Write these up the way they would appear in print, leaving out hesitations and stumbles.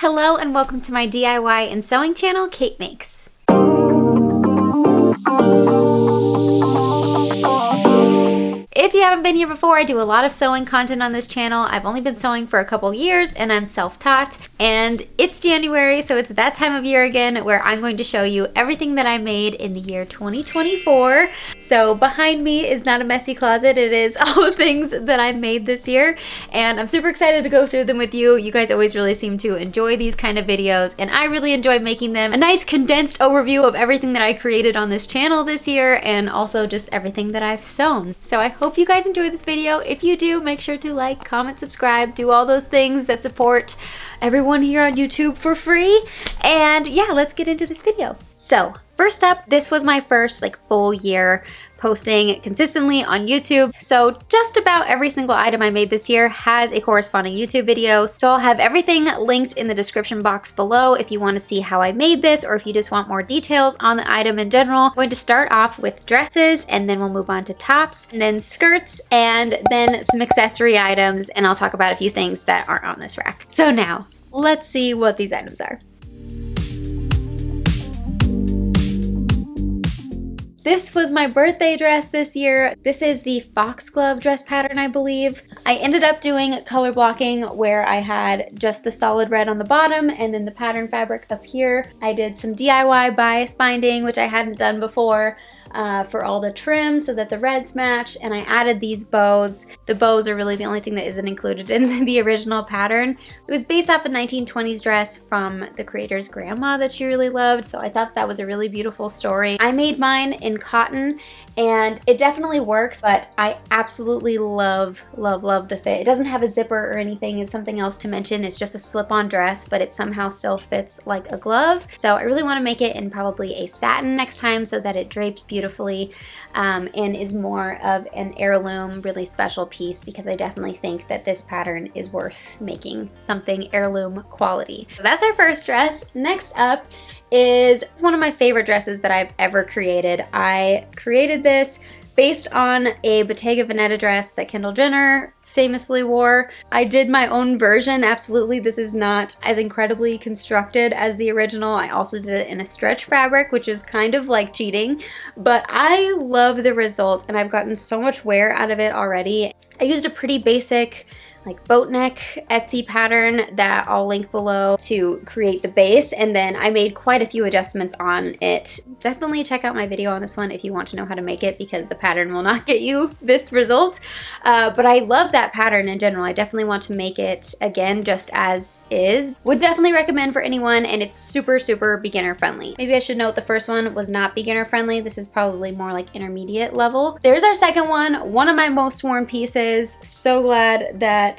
Hello and welcome to my DIY and sewing channel, Kate Makes. If you haven't been here before, I do a lot of sewing content on this channel. I've only been sewing for a couple years and I'm self-taught, and it's January, so it's that time of year again where I'm going to show you everything that I made in the year 2024. So behind me is not a messy closet, it is all the things that I made this year, and I'm super excited to go through them with you. You guys always really seem to enjoy these kind of videos, and I really enjoy making them. A nice condensed overview of everything that I created on this channel this year, and also just everything that I've sewn. So I hope you guys enjoyed this video. If you do, make sure to like, comment, subscribe, do all those things that support everyone here on YouTube for free. And yeah, let's get into this video. So first up, this was my first full year posting consistently on YouTube. So just about every single item I made this year has a corresponding YouTube video. So I'll have everything linked in the description box below if you want to see how I made this, or if you just want more details on the item in general. I'm going to start off with dresses, and then we'll move on to tops, and then skirts, and then some accessory items, and I'll talk about a few things that aren't on this rack. So now, let's see what these items are. This was my birthday dress this year. This is the foxglove dress pattern, I believe. I ended up doing color blocking where I had just the solid red on the bottom and then the pattern fabric up here. I did some DIY bias binding, which I hadn't done before, for all the trim so that the reds match, and I added these bows. The bows are really the only thing that isn't included in the original pattern. It was based off a 1920s dress from the creator's grandma that she really loved, so I thought that was a really beautiful story. I made mine in cotton, and it definitely works, but I absolutely love the fit. It doesn't have a zipper or anything. Is something else to mention. It's just a slip-on dress, but it somehow still fits like a glove. So I really want to make it in probably a satin next time so that it drapes beautifully and is more of an heirloom, really special piece, because I definitely think that this pattern is worth making something heirloom quality. So that's our first dress. Next up is one of my favorite dresses that I've ever created. I created this based on a Bottega Veneta dress that Kendall Jenner famously wore. I did my own version. Absolutely, this is not as incredibly constructed as the original. I also did it in a stretch fabric, which is kind of like cheating, but I love the result and I've gotten so much wear out of it already. I used a pretty basic boat neck Etsy pattern that I'll link below to create the base, and then I made quite a few adjustments on it. Definitely check out my video on this one if you want to know how to make it, because the pattern will not get you this result. But I love that pattern in general. I definitely want to make it again just as is. Would definitely recommend for anyone, and it's super beginner friendly. Maybe I should note the first one was not beginner friendly. This is probably more like intermediate level. There's our second one of my most worn pieces. So glad that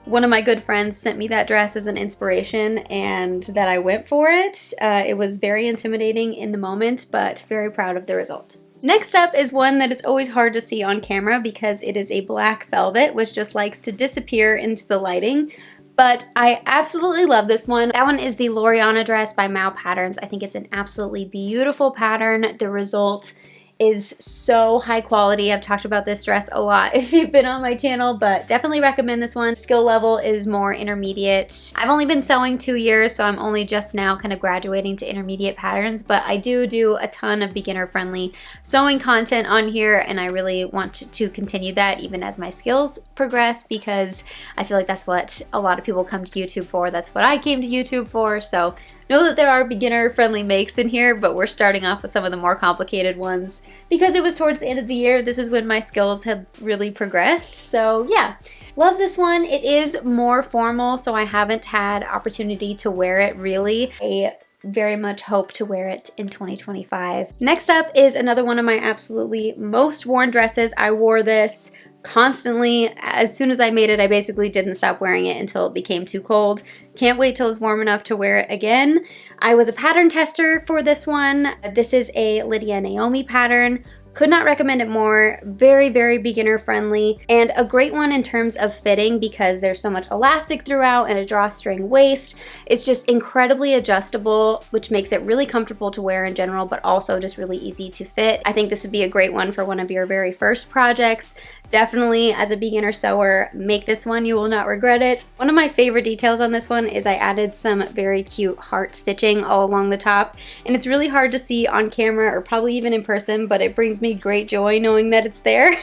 one of my good friends sent me that dress as an inspiration and that I went for it. It was very intimidating in the moment, but very proud of the result. Next up is one that is always hard to see on camera because it is a black velvet, which just likes to disappear into the lighting. But I absolutely love this one. That one is the Loriana dress by Mau Patterns. I think it's an absolutely beautiful pattern. The result is so high quality. I've talked about this dress a lot if you've been on my channel, but definitely recommend this one. Skill level is more intermediate. I've only been sewing 2 years, so I'm only just now kind of graduating to intermediate patterns, but I do a ton of beginner friendly sewing content on here, and I really want to continue that even as my skills progress, because I feel like that's what a lot of people come to YouTube for. That's what I came to YouTube for. So know that there are beginner friendly makes in here, but we're starting off with some of the more complicated ones because it was towards the end of the year. This is when my skills had really progressed. So yeah, love this one. It is more formal, so I haven't had opportunity to wear it really. I very much hope to wear it in 2025. Next up is another one of my absolutely most worn dresses. I wore this constantly. As soon as I made it, I basically didn't stop wearing it until it became too cold. Can't wait till it's warm enough to wear it again. I was a pattern tester for this one. This is a Lydia Naomi pattern. Could not recommend it more. Very, very beginner friendly, and a great one in terms of fitting because there's so much elastic throughout and a drawstring waist. It's just incredibly adjustable, which makes it really comfortable to wear in general, but also just really easy to fit. I think this would be a great one for one of your very first projects. Definitely, as a beginner sewer, make this one. You will not regret it. One of my favorite details on this one is I added some very cute heart stitching all along the top, and it's really hard to see on camera or probably even in person, but it brings me great joy knowing that it's there.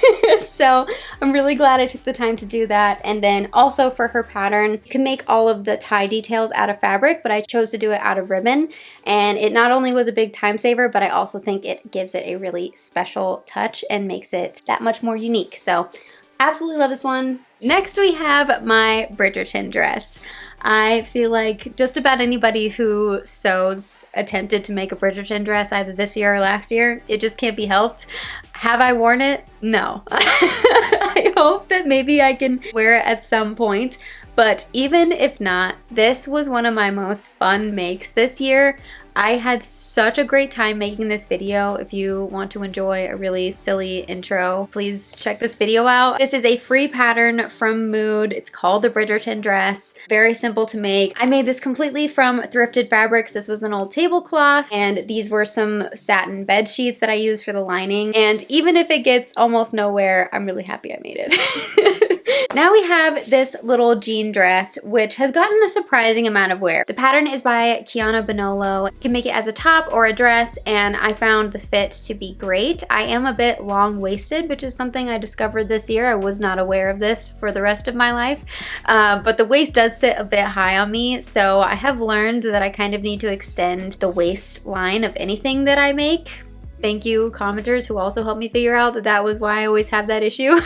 So I'm really glad I took the time to do that. And then also for her pattern, you can make all of the tie details out of fabric, but I chose to do it out of ribbon, and it not only was a big time saver, but I also think it gives it a really special touch and makes it that much more unique. So absolutely love this one. Next we have my Bridgerton dress. I feel like just about anybody who sews attempted to make a Bridgerton dress either this year or last year. It just can't be helped. Have I worn it? No. I hope that maybe I can wear it at some point. But even if not, this was one of my most fun makes this year. I had such a great time making this video. If you want to enjoy a really silly intro, please check this video out. This is a free pattern from Mood. It's called the Bridgerton dress. Very simple to make. I made this completely from thrifted fabrics. This was an old tablecloth, and these were some satin bed sheets that I used for the lining. And even if it gets almost nowhere, I'm really happy I made it. Now we have this little jean dress, which has gotten a surprising amount of wear. The pattern is by Kiana Bonolo. You can make it as a top or a dress, and I found the fit to be great. I am a bit long-waisted, which is something I discovered this year. I was not aware of this for the rest of my life, but the waist does sit a bit high on me, so I have learned that I kind of need to extend the waistline of anything that I make. Thank you, commenters who also helped me figure out that that was why I always have that issue.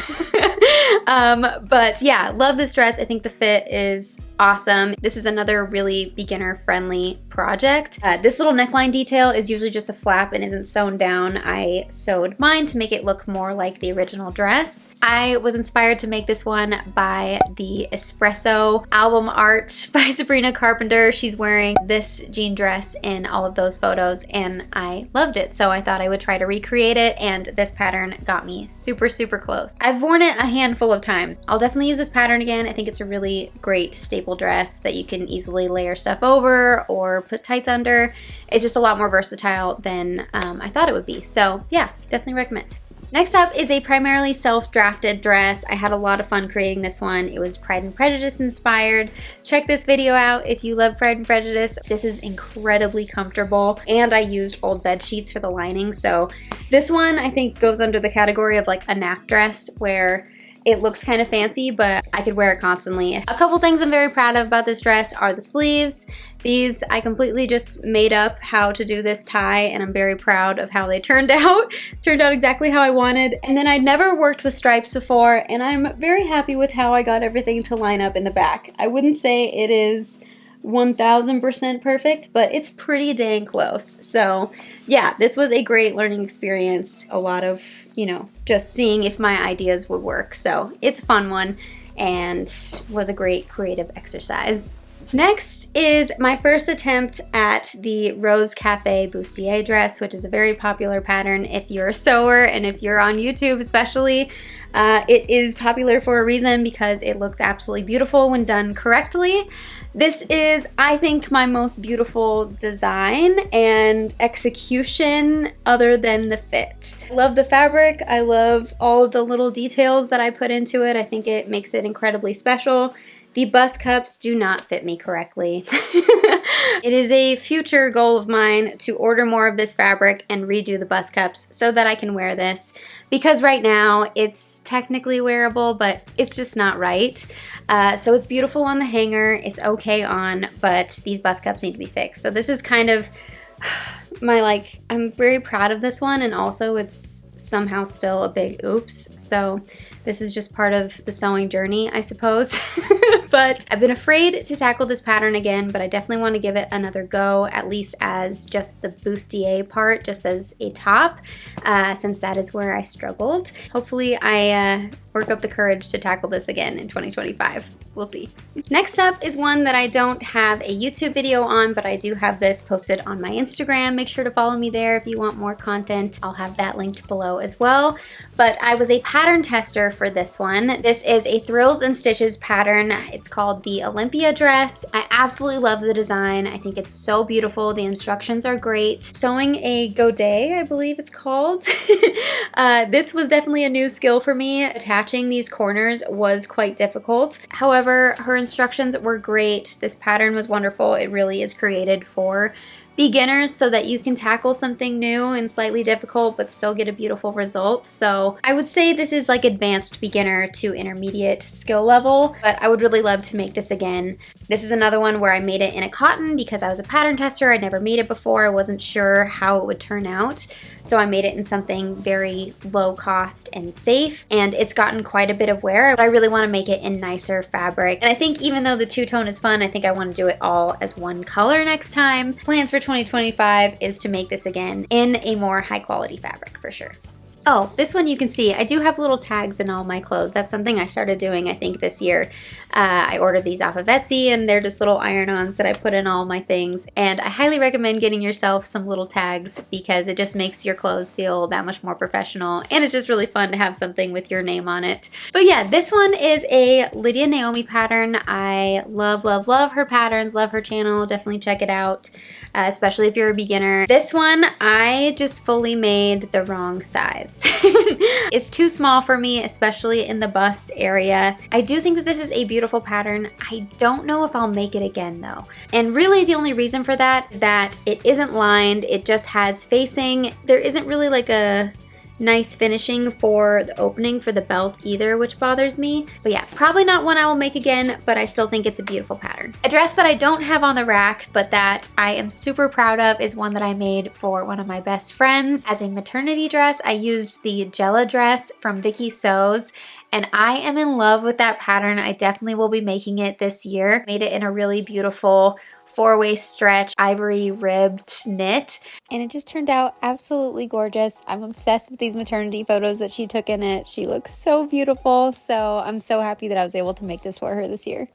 But yeah, love this dress. I think the fit is awesome. This is another really beginner-friendly project. This little neckline detail is usually just a flap and isn't sewn down. I sewed mine to make it look more like the original dress. I was inspired to make this one by the Espresso album art by Sabrina Carpenter. She's wearing this jean dress in all of those photos, and I loved it, so I thought I would try to recreate it, and this pattern got me super, super close. I've worn it a handful of times. I'll definitely use this pattern again. I think it's a really great staple dress that you can easily layer stuff over or put tights under. It's just a lot more versatile than I thought it would be. So yeah, definitely recommend. Next up is a primarily self-drafted dress. I had a lot of fun creating this one. It was Pride and Prejudice inspired. Check this video out if you love Pride and Prejudice. This is incredibly comfortable, and I used old bed sheets for the lining. So this one I think goes under the category of like a nap dress where it looks kind of fancy, but I could wear it constantly. A couple things I'm very proud of about this dress are the sleeves. These, I completely just made up how to do this tie, and I'm very proud of how they turned out. Turned out exactly how I wanted. And then I'd never worked with stripes before, and I'm very happy with how I got everything to line up in the back. I wouldn't say it is 1000% perfect, but it's pretty dang close. So yeah, this was a great learning experience. A lot of, you know, just seeing if my ideas would work. So it's a fun one and was a great creative exercise. Next is my first attempt at the Rose Cafe bustier dress, which is a very popular pattern if you're a sewer and if you're on YouTube especially. It is popular for a reason because it looks absolutely beautiful when done correctly. This is, I think, my most beautiful design and execution other than the fit. I love the fabric. I love all of the little details that I put into it. I think it makes it incredibly special. The bust cups do not fit me correctly. It is a future goal of mine to order more of this fabric and redo the bust cups so that I can wear this, because right now it's technically wearable, but it's just not right. So it's beautiful on the hanger, it's okay on, but these bust cups need to be fixed. So this is kind of my, I'm very proud of this one, and also it's somehow still a big oops. So this is just part of the sewing journey, I suppose. But I've been afraid to tackle this pattern again, but I definitely want to give it another go, at least as just the bustier part, just as a top, since that is where I struggled. Hopefully I work up the courage to tackle this again in 2025. We'll see. Next up is one that I don't have a YouTube video on, but I do have this posted on my Instagram. Make sure to follow me there if you want more content. I'll have that linked below below as well. But I was a pattern tester for this one. This is a Thrills and Stitches pattern. It's called the Olympia dress. I absolutely love the design. I think it's so beautiful. The instructions are great. Sewing a godet, I believe it's called. This was definitely a new skill for me. Attaching these corners was quite difficult. However, her instructions were great. This pattern was wonderful. It really is created for beginners so that you can tackle something new and slightly difficult but still get a beautiful result. So I would say this is like advanced beginner to intermediate skill level, but I would really love to make this again. This is another one where I made it in a cotton because I was a pattern tester. I'd never made it before. I wasn't sure how it would turn out. So I made it in something very low cost and safe, and it's gotten quite a bit of wear, but I really want to make it in nicer fabric. And I think even though the two-tone is fun, I think I want to do it all as one color next time. Plans for 2025 is to make this again in a more high quality fabric for sure. Oh, this one you can see, I do have little tags in all my clothes. That's something I started doing, I think, this year. I ordered these off of Etsy, and they're just little iron-ons that I put in all my things. And I highly recommend getting yourself some little tags because it just makes your clothes feel that much more professional. And it's just really fun to have something with your name on it. But yeah, this one is a Lydia Naomi pattern. I love, love, love her patterns, love her channel. Definitely check it out. Especially if you're a beginner. This one, I just fully made the wrong size. It's too small for me, especially in the bust area. I do think that this is a beautiful pattern. I don't know if I'll make it again though. And really the only reason for that is that it isn't lined, it just has facing. There isn't really like a nice finishing for the opening for the belt either, which bothers me. But yeah, probably not one I will make again, but I still think it's a beautiful pattern. A dress that I don't have on the rack, but that I am super proud of is one that I made for one of my best friends as a maternity dress. I used the Jella dress from Vicky Sews, and I am in love with that pattern. I definitely will be making it this year. Made it in a really beautiful 4-way stretch ivory ribbed knit, and it just turned out absolutely gorgeous. I'm obsessed with these maternity photos that she took in it. She looks so beautiful, so I'm so happy that I was able to make this for her this year.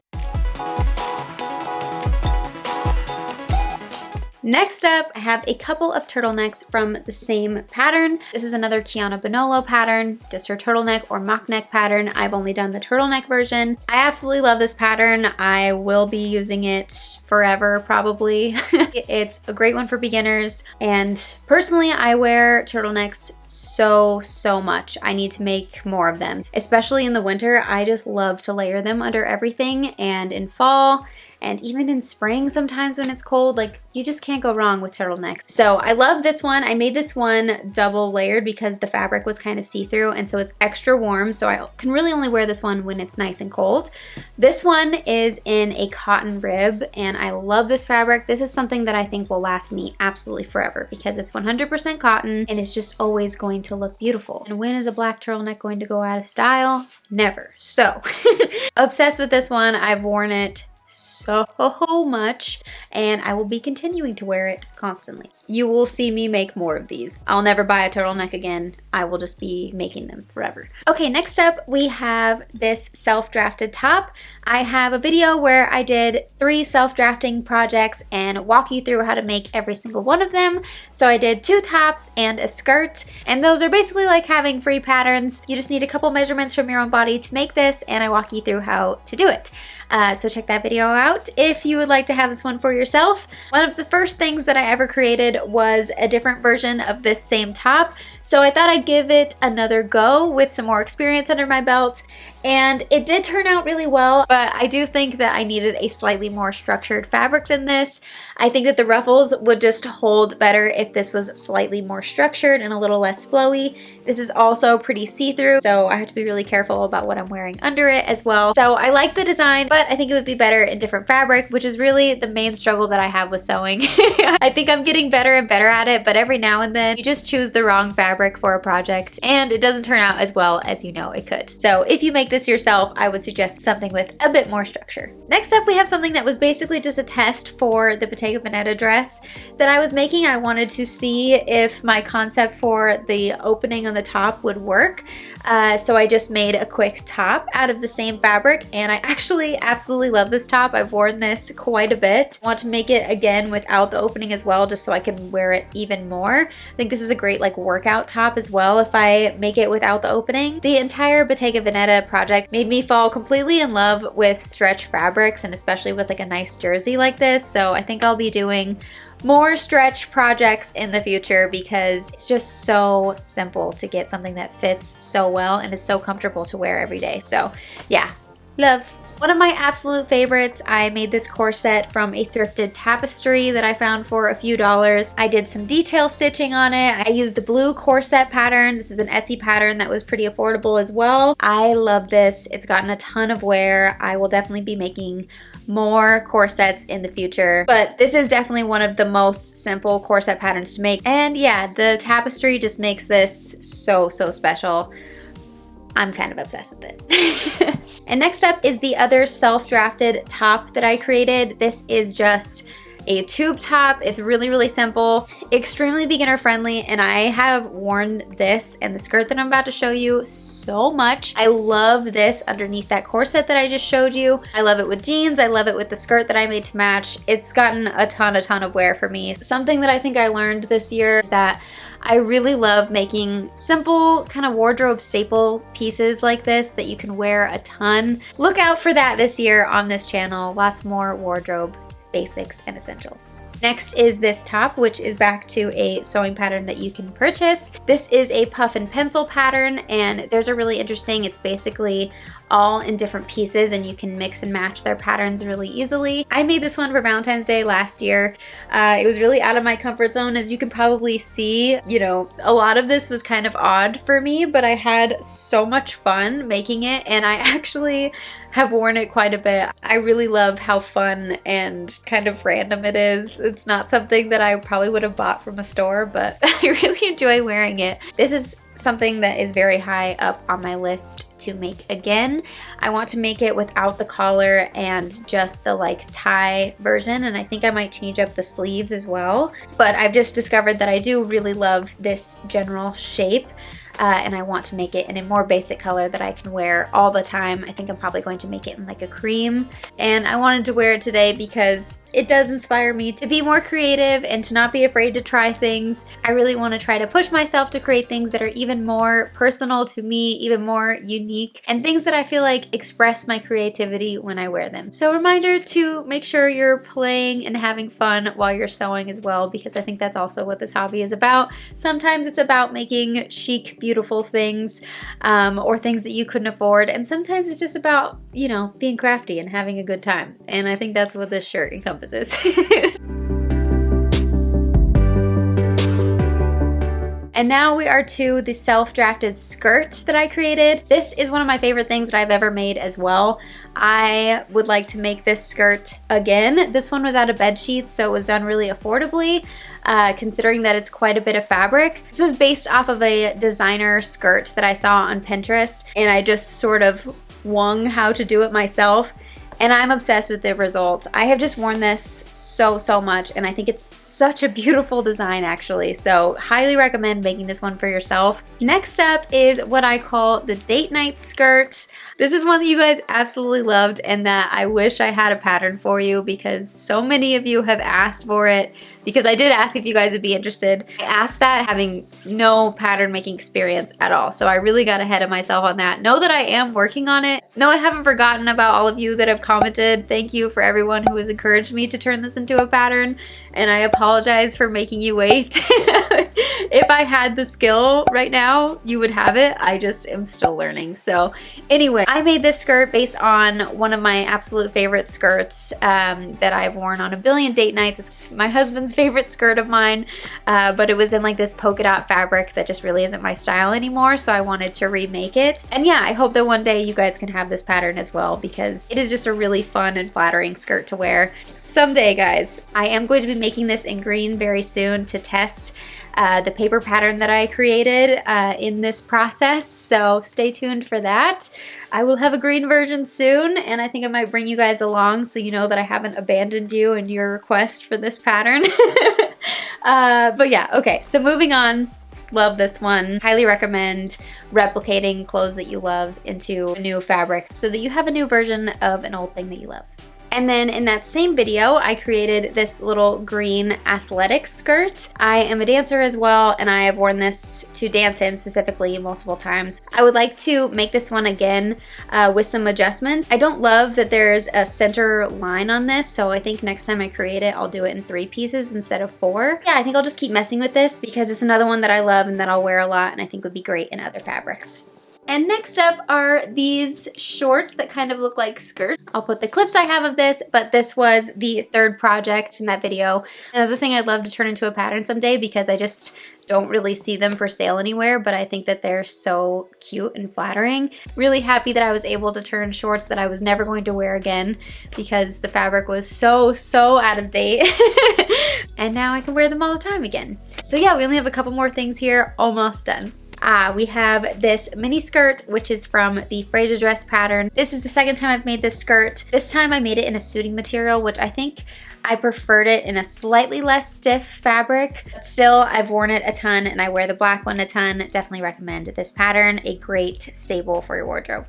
Next up, I have a couple of turtlenecks from the same pattern. This is another Kiana Bonolo pattern, just her turtleneck or mock neck pattern. I've only done the turtleneck version. I absolutely love this pattern. I will be using it forever, probably. It's a great one for beginners, and personally, I wear turtlenecks so much. I need to make more of them, especially in the winter. I just love to layer them under everything, and in fall, and even in spring sometimes when it's cold, like you just can't go wrong with turtlenecks. So I love this one. I made this one double layered because the fabric was kind of see-through, and so it's extra warm, so I can really only wear this one when it's nice and cold. This one is in a cotton rib, and I love this fabric. This is something that I think will last me absolutely forever because it's 100% cotton and it's just always going to look beautiful. And when is a black turtleneck going to go out of style? Never. So obsessed with this one. I've worn it so much, and I will be continuing to wear it constantly. You will see me make more of these. I'll never buy a turtleneck again. I will just be making them forever. Okay, next up we have this self-drafted top. I have a video where I did 3 self-drafting projects and walk you through how to make every single one of them. So I did 2 tops and a skirt, and those are basically like having free patterns. You just need a couple measurements from your own body to make this, and I walk you through how to do it. So check that video out if you would like to have this one for yourself. One of the first things that I ever created was a different version of this same top. So I thought I'd give it another go with some more experience under my belt. And it did turn out really well, but I do think that I needed a slightly more structured fabric than this. I think that the ruffles would just hold better if this was slightly more structured and a little less flowy. This is also pretty see-through, so I have to be really careful about what I'm wearing under it as well. So I like the design, but I think it would be better in different fabric, which is really the main struggle that I have with sewing. I think I'm getting better and better at it, but every now and then you just choose the wrong fabric for a project and it doesn't turn out as well as you know it could. So if you make make this yourself, I would suggest something with a bit more structure. Next up, we have something that was basically just a test for the Bottega Veneta dress that I was making. I wanted to see if my concept for the opening on the top would work. So I just made a quick top out of the same fabric, and I actually absolutely love this top. I've worn this quite a bit. I want to make it again without the opening as well, just so I can wear it even more. I think this is a great like workout top as well if I make it without the opening. The entire Bottega Veneta project made me fall completely in love with stretch fabrics, and especially with like a nice jersey like this. So I think I'll be doing more stretch projects in the future because it's just so simple to get something that fits so well and is so comfortable to wear every day. So yeah, love. One of my absolute favorites, I made this corset from a thrifted tapestry that I found for a few dollars. I did some detail stitching on it. I used the blue corset pattern. This is an Etsy pattern that was pretty affordable as well. I love this. It's gotten a ton of wear. I will definitely be making more corsets in the future, but this is definitely one of the most simple corset patterns to make. And yeah, the tapestry just makes this so special. I'm kind of obsessed with it. And next up is the other self-drafted top that I created. This is just a tube top. It's really simple, extremely beginner friendly, and I have worn this and the skirt that I'm about to show you so much. I love this underneath that corset that I just showed you. I love it with jeans. I love it with the skirt that I made to match. It's gotten a ton of wear for me. Something that I think I learned this year is that I really love making simple kind of wardrobe staple pieces like this that you can wear a ton. Look out for that this year on this channel. Lots more wardrobe basics and essentials. Next is this top, which is back to a sewing pattern that you can purchase. This is a puff and pencil pattern, and theirs are really interesting. It's basically all in different pieces and you can mix and match their patterns really easily. I made this one for Valentine's Day last year. It was really out of my comfort zone. As you can probably see, you know, a lot of this was kind of odd for me, but I had so much fun making it, and I actually have worn it quite a bit. I really love how fun and kind of random it is. It's not something that I probably would have bought from a store, but I really enjoy wearing it. This is something that is very high up on my list to make again. I want to make it without the collar and just the like tie version, and I think I might change up the sleeves as well. But I've just discovered that I do really love this general shape. And I want to make it in a more basic color that I can wear all the time. I think I'm probably going to make it in like a cream. And I wanted to wear it today because it does inspire me to be more creative and to not be afraid to try things. I really want to try to push myself to create things that are even more personal to me, even more unique, and things that I feel like express my creativity when I wear them. So reminder to make sure you're playing and having fun while you're sewing as well, because I think that's also what this hobby is about. Sometimes it's about making chic, beautiful things or things that you couldn't afford, and sometimes it's just about, you know, being crafty and having a good time. And I think that's what this shirt encompasses. And now we are to the self-drafted skirts that I created. This is one of my favorite things that I've ever made as well. I would like to make this skirt again. This one was out of bed sheets, so it was done really affordably, considering that it's quite a bit of fabric. This was based off of a designer skirt that I saw on Pinterest, and I just sort of wung how to do it myself. And I'm obsessed with the results. I have just worn this so much, and I think it's such a beautiful design actually. So highly recommend making this one for yourself. Next up is what I call the date night skirt. This is one that you guys absolutely loved and that I wish I had a pattern for you, because so many of you have asked for it, because I did ask if you guys would be interested. I asked that having no pattern making experience at all. So I really got ahead of myself on that. Know that I am working on it. No, I haven't forgotten about all of you that have commented. Thank you for everyone who has encouraged me to turn this into a pattern, and I apologize for making you wait. If I had the skill right now, you would have it. I just am still learning. So anyway, I made this skirt based on one of my absolute favorite skirts that I've worn on a billion date nights. It's my husband's favorite skirt of mine, but it was in like this polka dot fabric that just really isn't my style anymore, so I wanted to remake it. And yeah, I hope that one day you guys can have this pattern as well, because it is just a really fun and flattering skirt to wear someday, guys. I am going to be making this in green very soon to test the paper pattern that I created in this process, so stay tuned for that. I will have a green version soon, and I think I might bring you guys along so you know that I haven't abandoned you and your request for this pattern. But yeah, okay, so moving on. Love this one. Highly recommend replicating clothes that you love into a new fabric so that you have a new version of an old thing that you love. And then in that same video, I created this little green athletic skirt. I am a dancer as well, and I have worn this to dance in specifically multiple times. I would like to make this one again with some adjustments. I don't love that there's a center line on this, so I think next time I create it, I'll do it in 3 pieces instead of 4. Yeah, I think I'll just keep messing with this because it's another one that I love and that I'll wear a lot and I think would be great in other fabrics. And next up are these shorts that kind of look like skirts. I'll put the clips I have of this, but this was the 3rd project in that video. Another thing I'd love to turn into a pattern someday because I just don't really see them for sale anywhere, but I think that they're so cute and flattering. Really happy that I was able to turn shorts that I was never going to wear again because the fabric was so out of date. And now I can wear them all the time again. So yeah, we only have a couple more things here, almost done. We have this mini skirt, which is from the Frasier dress pattern. This is the 2nd time I've made this skirt. This time I made it in a suiting material, which I think I preferred it in a slightly less stiff fabric. But still, I've worn it a ton and I wear the black one a ton. Definitely recommend this pattern. A great staple for your wardrobe.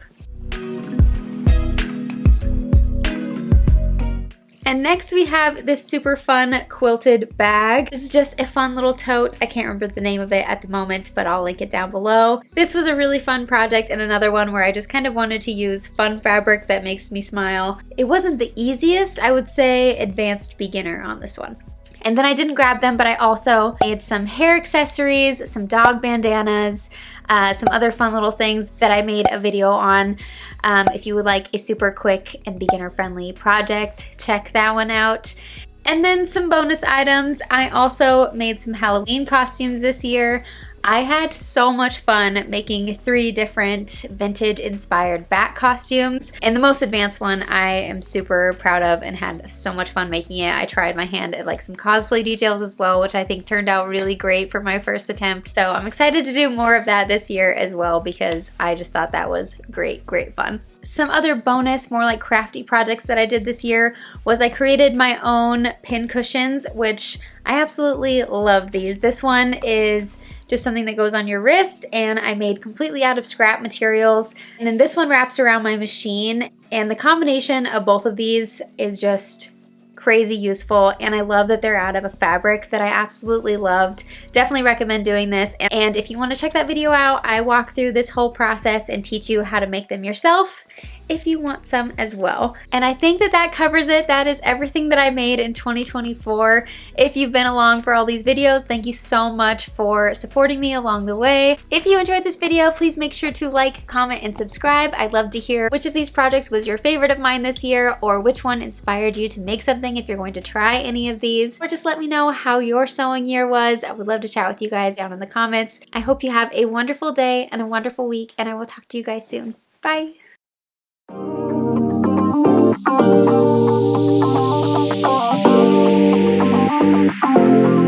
And next we have this super fun quilted bag. This is just a fun little tote. I can't remember the name of it at the moment, but I'll link it down below. This was a really fun project and another one where I just kind of wanted to use fun fabric that makes me smile. It wasn't the easiest, I would say advanced beginner on this one. And then I didn't grab them, but I also made some hair accessories, some dog bandanas, some other fun little things that I made a video on. If you would like a super quick and beginner-friendly project, check that one out. And then some bonus items. I also made some Halloween costumes this year. I had so much fun making 3 different vintage inspired bat costumes, and the most advanced one I am super proud of and had so much fun making it. I tried my hand at like some cosplay details as well, which I think turned out really great for my first attempt. So I'm excited to do more of that this year as well because I just thought that was great fun. Some other bonus, more like crafty projects that I did this year was I created my own pin cushions, which I absolutely love these. This one is just something that goes on your wrist and I made completely out of scrap materials. And then this one wraps around my machine, and the combination of both of these is just crazy useful, and I love that they're out of a fabric that I absolutely loved. Definitely recommend doing this, and if you want to check that video out, I walk through this whole process and teach you how to make them yourself if you want some as well. And I think that that covers it. That is everything that I made in 2024. If you've been along for all these videos, thank you so much for supporting me along the way. If you enjoyed this video, please make sure to like, comment, and subscribe. I'd love to hear which of these projects was your favorite of mine this year, or which one inspired you to make something if you're going to try any of these, or just let me know how your sewing year was. I would love to chat with you guys down in the comments. I hope you have a wonderful day and a wonderful week, and I will talk to you guys soon. Bye! Thank you.